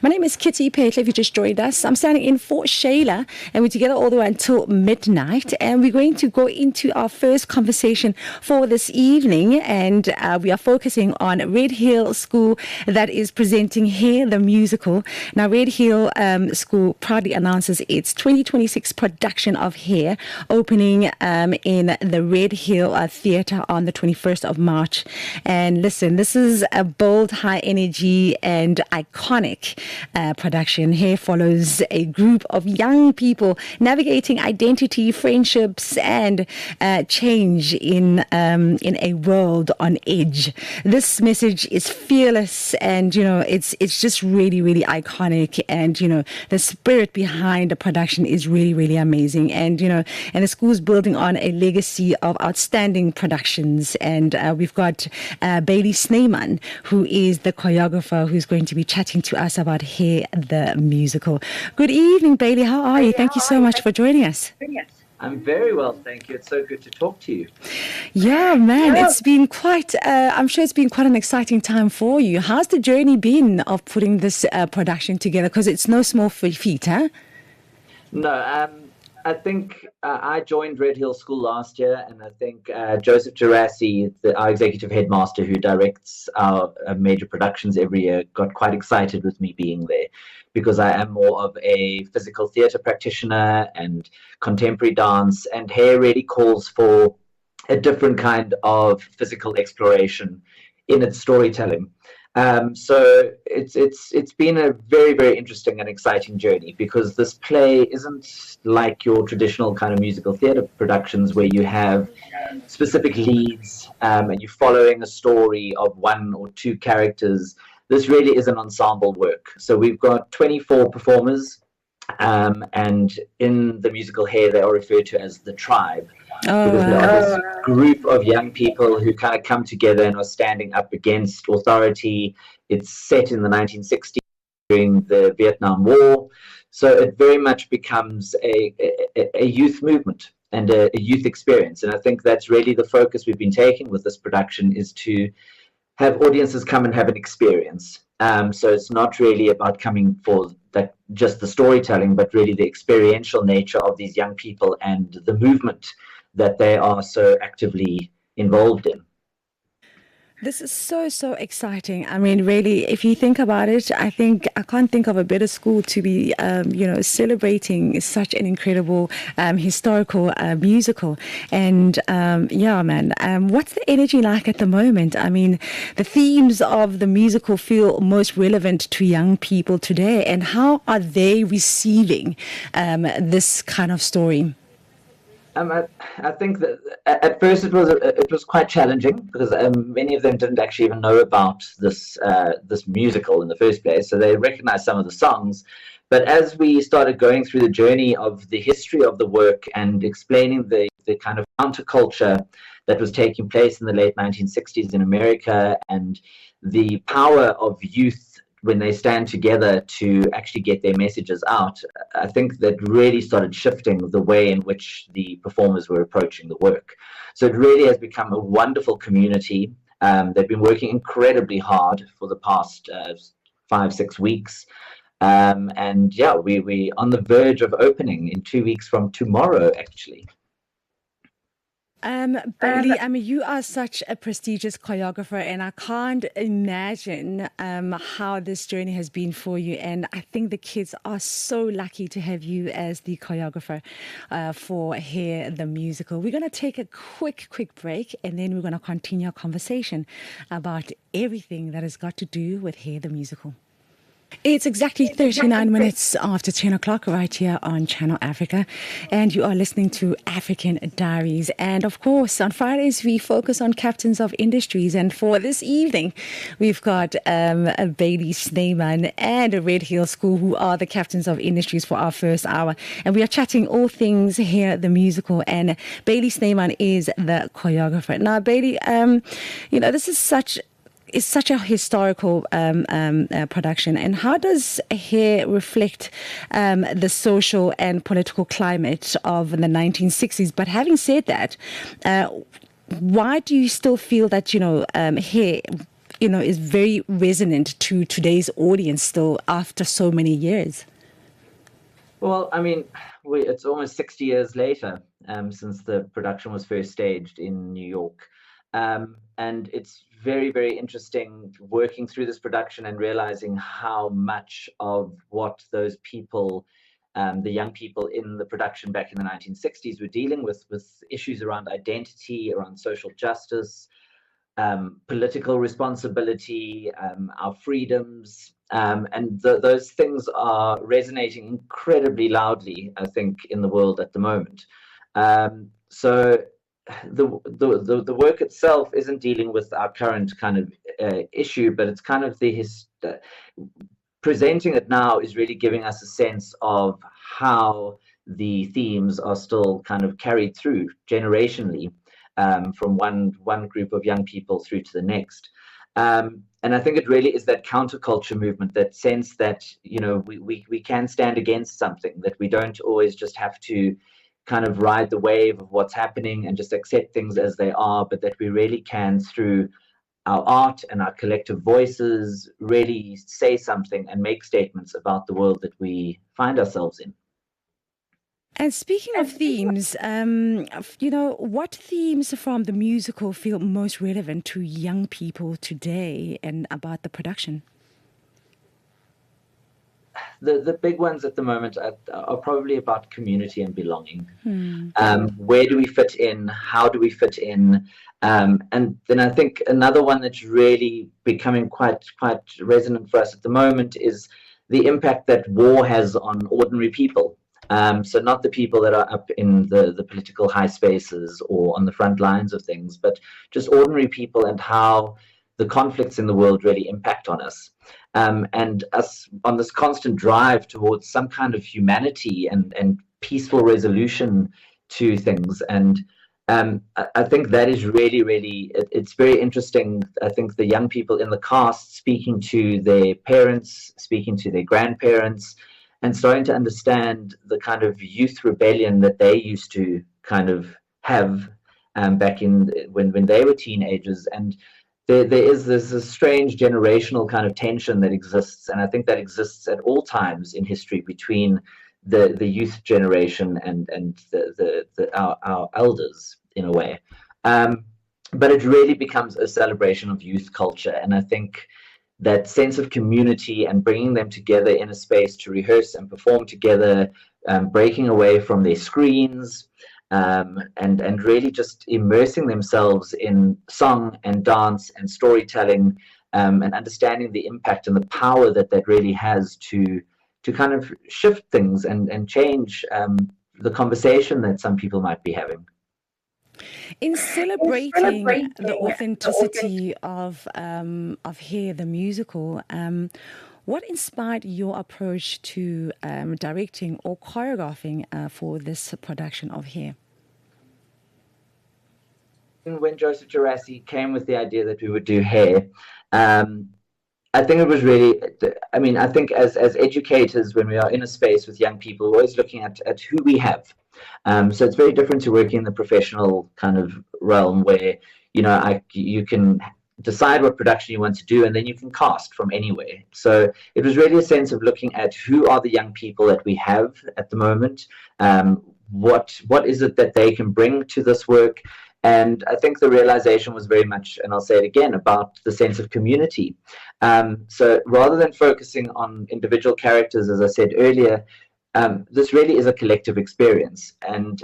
My name is Kitty Phetla, if you just joined us. I'm standing in for Shayla, and we're together all the way until midnight. And we're going to go into our first conversation for this evening. And we are focusing on Redhill School that is presenting Hair the Musical. Now, Redhill School proudly announces its 2026 production of Hair, opening in the Redhill Theatre on the 21st of March. And listen, this is a bold, high energy and iconic production. Hair follows a group of young people navigating identity, friendships, and change in a world on edge. This message is fearless, and it's just really, really iconic. And the spirit behind the production is really, really amazing. And and the school's building on a legacy of outstanding productions. And we've got Bailey Snyman, who is the choreographer, who's going to be chatting to us about Hair the Musical. Good evening, Bailey. How are you? Thank you so much for joining us. I'm very well, thank you. It's so good to talk to you. Yeah, man, it's been quite, I'm sure it's been quite an exciting time for you. How's the journey been of putting this production together? Because it's no small feat, huh? No, I think I joined Redhill School last year, and I think Joseph Gerassi, our executive headmaster who directs our major productions every year, got quite excited with me being there, because I am more of a physical theatre practitioner and contemporary dance, and Hair really calls for a different kind of physical exploration in its storytelling. So it's been a very, very interesting and exciting journey, because this play isn't like your traditional kind of musical theatre productions where you have specific leads and you're following a story of one or two characters. This really is an ensemble work. So we've got 24 performers, and in the musical Hair, they are referred to as the tribe. Because there are this group of young people who kind of come together and are standing up against authority. It's set in the 1960s during the Vietnam War. So it very much becomes a youth movement and a youth experience. And I think that's really the focus we've been taking with this production, is to have audiences come and have an experience. So it's not really about coming for that just the storytelling, but really the experiential nature of these young people and the movement that they are so actively involved in. This is so exciting. I mean, really, if you think about it, I can't think of a better school to be, celebrating such an incredible historical musical. And yeah, man, what's the energy like at the moment? I mean, the themes of the musical feel most relevant to young people today, and how are they receiving this kind of story? I think that at first it was quite challenging, because many of them didn't actually even know about this musical in the first place. So they recognized some of the songs, but as we started going through the journey of the history of the work and explaining the kind of counterculture that was taking place in the late 1960s in America, and the power of youth when they stand together to actually get their messages out, I think that really started shifting the way in which the performers were approaching the work. So it really has become a wonderful community. They've been working incredibly hard for the past 5-6 weeks. And yeah, we're on the verge of opening in 2 weeks from tomorrow, actually. Bailey, I mean, you are such a prestigious choreographer, and I can't imagine how this journey has been for you. And I think the kids are so lucky to have you as the choreographer for Hair the Musical. We're going to take a quick break, and then we're going to continue our conversation about everything that has got to do with Hair the Musical. It's exactly 39 minutes after 10 o'clock right here on Channel Africa, and you are listening to African Diaries. And of course, on Fridays, we focus on captains of industries. And for this evening, we've got Bailey Snyman and Redhill School, who are the captains of industries for our first hour. And we are chatting all things Hair the Musical. And Bailey Snyman is the choreographer. Now, Bailey, this is such a historical production. And how does Hair reflect the social and political climate of the 1960s? But having said that, why do you still feel that, Hair is very resonant to today's audience still after so many years? Well, I mean, it's almost 60 years later since the production was first staged in New York. And it's very, very interesting working through this production and realizing how much of what those people, the young people in the production back in the 1960s, were dealing with issues around identity, around social justice, political responsibility, our freedoms, and those things are resonating incredibly loudly, I think, in the world at the moment. So the work itself isn't dealing with our current kind of issue, but it's kind of presenting it now is really giving us a sense of how the themes are still kind of carried through generationally, from one group of young people through to the next. And I think it really is that counterculture movement, that sense that, we can stand against something, that we don't always just have to kind of ride the wave of what's happening and just accept things as they are, but that we really can, through our art and our collective voices, really say something and make statements about the world that we find ourselves in. And speaking of themes, what themes from the musical feel most relevant to young people today and about the production? The big ones at the moment are probably about community and belonging. Where do we fit in? How do we fit in? And then I think another one that's really becoming quite resonant for us at the moment is the impact that war has on ordinary people. So not the people that are up in the political high spaces or on the front lines of things, but just ordinary people, and how the conflicts in the world really impact on us. And us on this constant drive towards some kind of humanity and peaceful resolution to things. And I think that is really, really, it's very interesting. I think the young people in the cast speaking to their parents, speaking to their grandparents, and starting to understand the kind of youth rebellion that they used to kind of have back in when they were teenagers. And there is this strange generational kind of tension that exists, and I think that exists at all times in history between the youth generation and our elders, in a way. But it really becomes a celebration of youth culture, and I think that sense of community and bringing them together in a space to rehearse and perform together, breaking away from their screens, and really just immersing themselves in song and dance and storytelling, and understanding the impact and the power that really has to kind of shift things and change the conversation that some people might be having. In celebrating the authenticity of Hair, the musical, what inspired your approach to directing or choreographing for this production of Hair? When Joseph Gerasi came with the idea that we would do Hair, I think it was really, I think as educators, when we are in a space with young people, we're always looking at who we have. So it's very different to working in the professional kind of realm where, you can decide what production you want to do and then you can cast from anywhere. So it was really a sense of looking at who are the young people that we have at the moment, what is it that they can bring to this work. And I think the realization was very much, and I'll say it again, about the sense of community. So rather than focusing on individual characters, as I said earlier, this really is a collective experience, and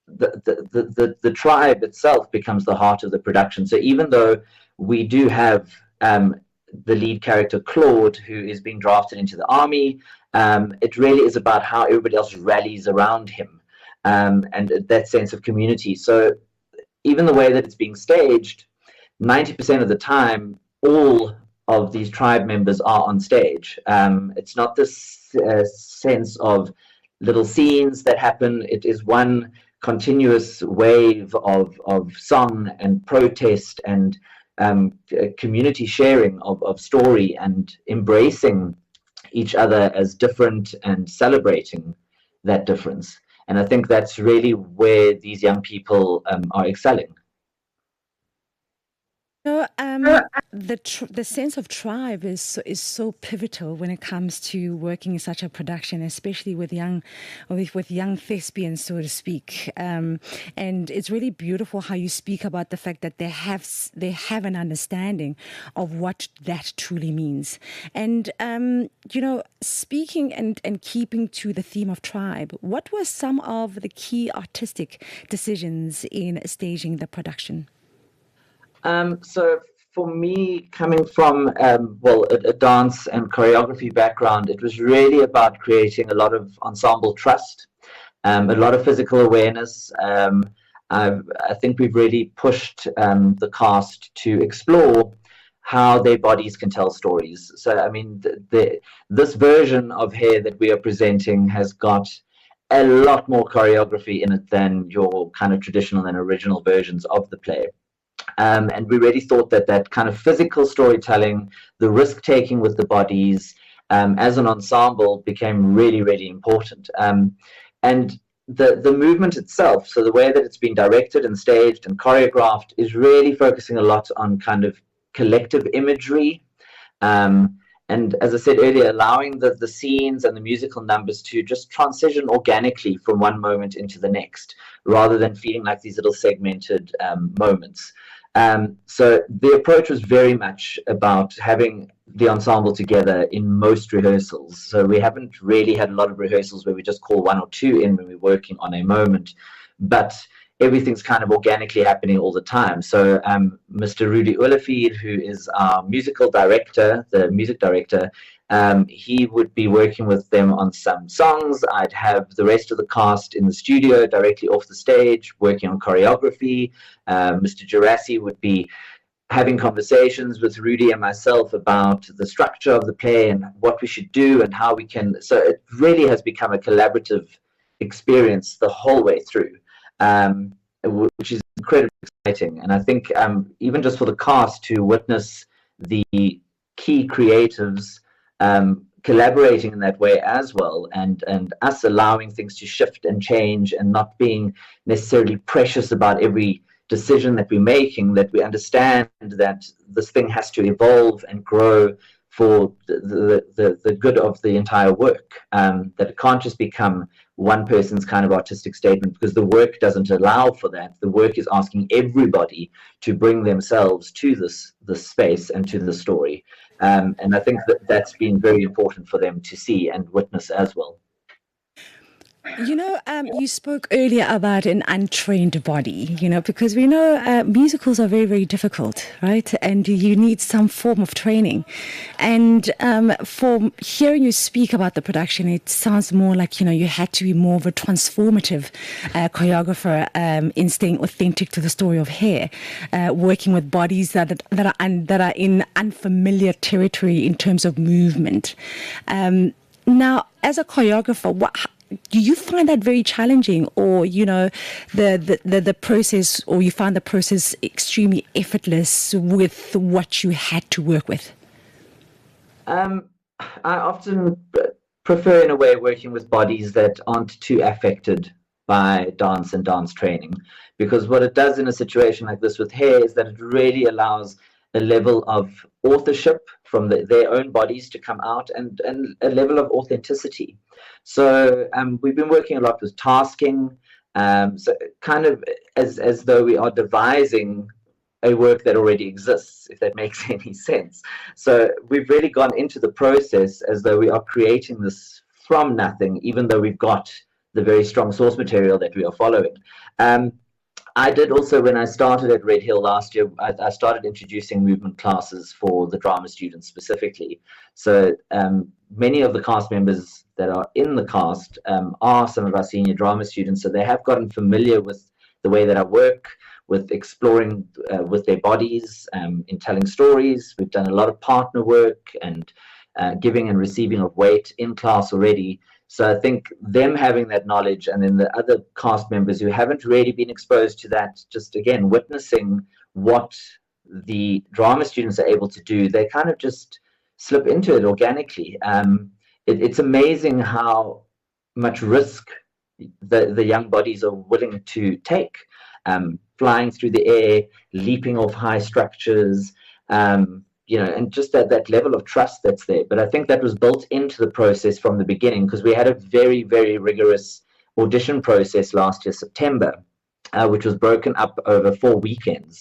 the tribe itself becomes the heart of the production. So even though we do have the lead character Claude, who is being drafted into the army, it really is about how everybody else rallies around him, and that sense of community. So even the way that it's being staged, 90% of the time, all of these tribe members are on stage. It's not this sense of little scenes that happen. It is one continuous wave of song and protest and community sharing of story and embracing each other as different and celebrating that difference. And I think that's really where these young people are excelling. No, the sense of tribe is so pivotal when it comes to working in such a production, especially with young thespians, so to speak. And it's really beautiful how you speak about the fact that they have an understanding of what that truly means. And speaking and keeping to the theme of tribe, what were some of the key artistic decisions in staging the production? So for me, coming from a dance and choreography background, it was really about creating a lot of ensemble trust, a lot of physical awareness. I think we've really pushed the cast to explore how their bodies can tell stories. So I mean, this version of Hair that we are presenting has got a lot more choreography in it than your kind of traditional and original versions of the play. And we really thought that that kind of physical storytelling, the risk taking with the bodies as an ensemble became really, really important. And the movement itself, so the way that it's been directed and staged and choreographed, is really focusing a lot on kind of collective imagery. And as I said earlier, allowing the scenes and the musical numbers to just transition organically from one moment into the next, rather than feeling like these little segmented moments. So the approach was very much about having the ensemble together in most rehearsals. So we haven't really had a lot of rehearsals where we just call one or two in when we're working on a moment, but everything's kind of organically happening all the time. So Mr. Rudy Ulafid, who is our musical director, the music director, he would be working with them on some songs. I'd have the rest of the cast in the studio directly off the stage working on choreography. Mr. Gerasi would be having conversations with Rudy and myself about the structure of the play and what we should do and how we can. So it really has become a collaborative experience the whole way through. Which is incredibly exciting. And I think even just for the cast to witness the key creatives collaborating in that way as well, and us allowing things to shift and change and not being necessarily precious about every decision that we're making, that we understand that this thing has to evolve and grow for the good of the entire work, that it can't just become one person's kind of artistic statement, because the work doesn't allow for that. The work is asking everybody to bring themselves to this space and to the story. And I think that that's been very important for them to see and witness as well. You spoke earlier about an untrained body, because we know musicals are very, very difficult, right? And you need some form of training. And for hearing you speak about the production, it sounds more like, you had to be more of a transformative choreographer in staying authentic to the story of Hair, working with bodies that are in unfamiliar territory in terms of movement. Now, as a choreographer, do you find that very challenging, or the process, or you find the process extremely effortless with what you had to work with? I often prefer, in a way, working with bodies that aren't too affected by dance and dance training, because what it does in a situation like this with Hair is that it really allows a level of authorship from their own bodies to come out, and a level of authenticity. So we've been working a lot with tasking, so kind of as though we are devising a work that already exists, if that makes any sense. So we've really gone into the process as though we are creating this from nothing, even though we've got the very strong source material that we are following. I did also, when I started at Redhill last year, I started introducing movement classes for the drama students specifically. So many of the cast members that are in the cast are some of our senior drama students. So they have gotten familiar with the way that I work, with exploring with their bodies, in telling stories. We've done a lot of partner work and giving and receiving of weight in class already. So I think them having that knowledge, and then the other cast members who haven't really been exposed to that, just again, witnessing what the drama students are able to do, they kind of just slip into it organically. It's amazing how much risk the young bodies are willing to take. flying through the air, leaping off high structures, and just that level of trust that's there. But I think that was built into the process from the beginning, because we had a very, very rigorous audition process last year, September, which was broken up over 4 weekends.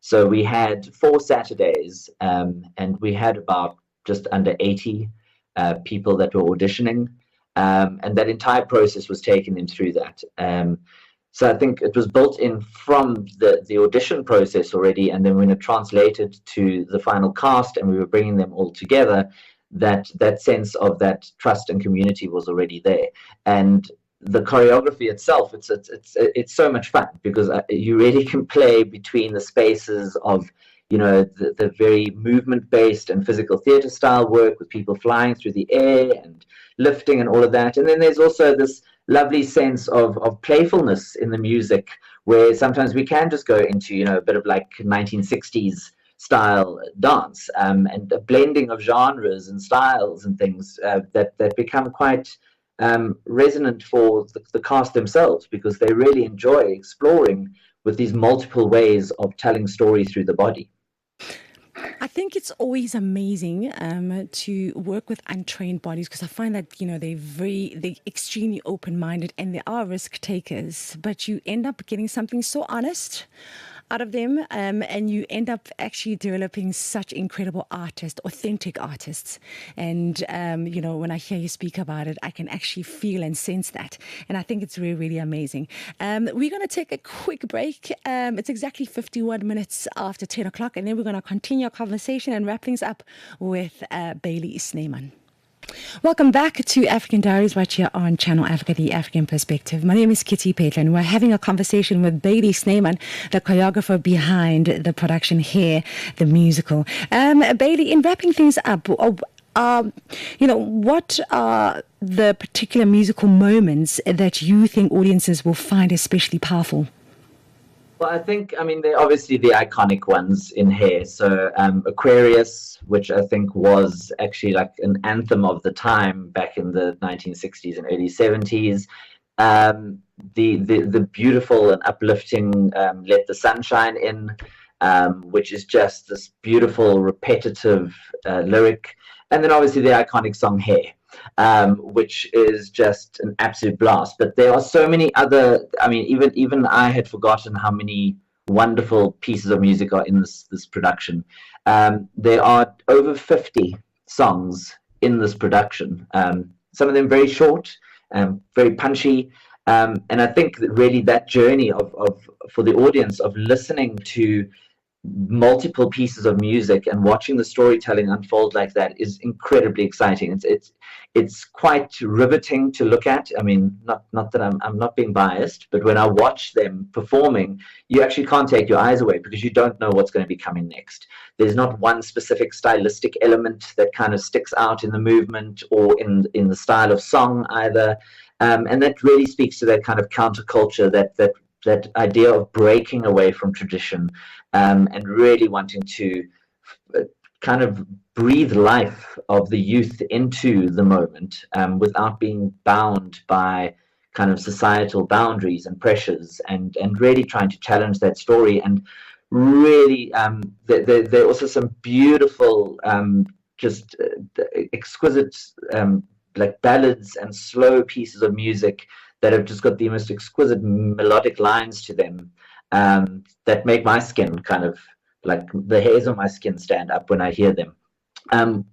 So we had 4 Saturdays, and we had about just under 80 people that were auditioning, and that entire process was taken in through that. So I think it was built in from the audition process already, and then when it translated to the final cast and we were bringing them all together, that sense of that trust and community was already there. And the choreography itself, it's so much fun, because you really can play between the spaces of the very movement-based and physical theater style work with people flying through the air and lifting and all of that. And then there's also this lovely sense of playfulness in the music, where sometimes we can just go into a bit of like 1960s style dance, and a blending of genres and styles and things that become quite resonant for the cast themselves, because they really enjoy exploring with these multiple ways of telling story through the body. I think it's always amazing to work with untrained bodies, because I find that they're extremely open-minded and they are risk takers, but you end up getting something so honest out of them, and you end up actually developing such incredible artists, authentic artists. And when I hear you speak about it, I can actually feel and sense that, and I think it's really, really amazing. We're going to take a quick break. It's exactly 51 minutes after 10 o'clock, and then we're going to continue our conversation and wrap things up with Bailey Snyman. Welcome back to African Diaries right here on Channel Africa, the African Perspective. My name is Kitty Phetla, and we're having a conversation with Bailey Snyman, the choreographer behind the production here, the musical. Bailey, in wrapping things up, what are the particular musical moments that you think audiences will find especially powerful? Well, they're obviously the iconic ones in here. So Aquarius, which I think was actually like an anthem of the time back in the 1960s and early 70s. The beautiful and uplifting Let the Sunshine In, which is just this beautiful, repetitive lyric. And then obviously the iconic song Hair, which is just an absolute blast. But there are so many other, even I had forgotten how many wonderful pieces of music are in this production. There are over 50 songs in this production, some of them very short, very punchy, and I think that really that journey for the audience of listening to multiple pieces of music and watching the storytelling unfold like that is incredibly exciting. It's quite riveting to look at. Not that I'm not being biased, but when I watch them performing, you actually can't take your eyes away, because you don't know what's going to be coming next. There's not one specific stylistic element that kind of sticks out in the movement or in the style of song either, and that really speaks to that kind of counterculture, that idea of breaking away from tradition, and really wanting to kind of breathe life of the youth into the moment, without being bound by kind of societal boundaries and pressures, and really trying to challenge that story. And really, there are also some beautiful, just exquisite, like ballads and slow pieces of music that have just got the most exquisite melodic lines to them, that make my skin kind of, like the hairs on my skin stand up when I hear them.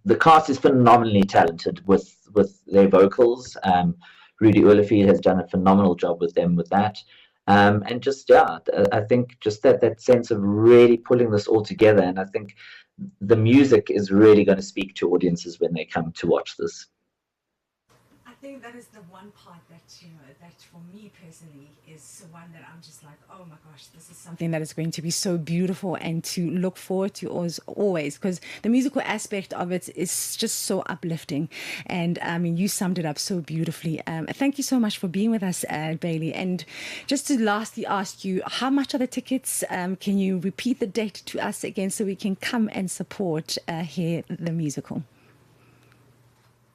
The cast is phenomenally talented with their vocals. Rudy Olivier has done a phenomenal job with them with that. And just, I think just that sense of really pulling this all together. And I think the music is really going to speak to audiences when they come to watch this. I think that is the one part that, that for me personally is one that I'm just like, oh my gosh, this is something that is going to be so beautiful and to look forward to always, because the musical aspect of it is just so uplifting. And you summed it up so beautifully. Thank you so much for being with us, Bailey. And just to lastly ask you, how much are the tickets? Can you repeat the date to us again so we can come and support here the musical?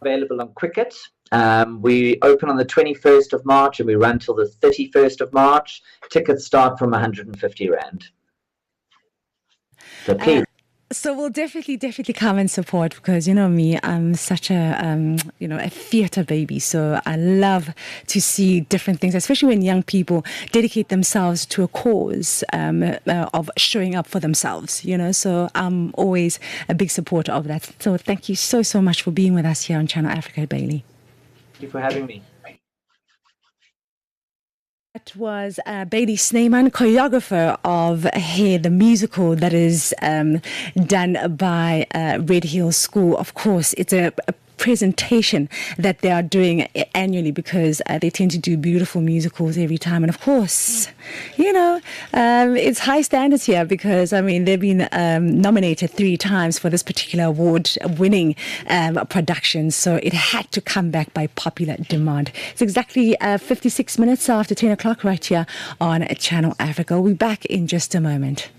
Available on Cricket, We open on the 21st of March and we run till the 31st of March. Tickets start from 150 Rand. So please. So we'll definitely come and support, because you know me, I'm such a a theatre baby. So I love to see different things, especially when young people dedicate themselves to a cause of showing up for themselves. So I'm always a big supporter of that. So thank you so much for being with us here on Channel Africa, Bailey. Thank you for having me. That was Bailey Snyman, choreographer of Hair, the musical that is done by Redhill School. Of course, it's a presentation that they are doing annually, because they tend to do beautiful musicals every time. And of course, it's high standards here, because they've been nominated 3 times for this particular award-winning production, so it had to come back by popular demand. It's exactly 56 minutes after 10 o'clock right here on Channel Africa. We'll be back in just a moment.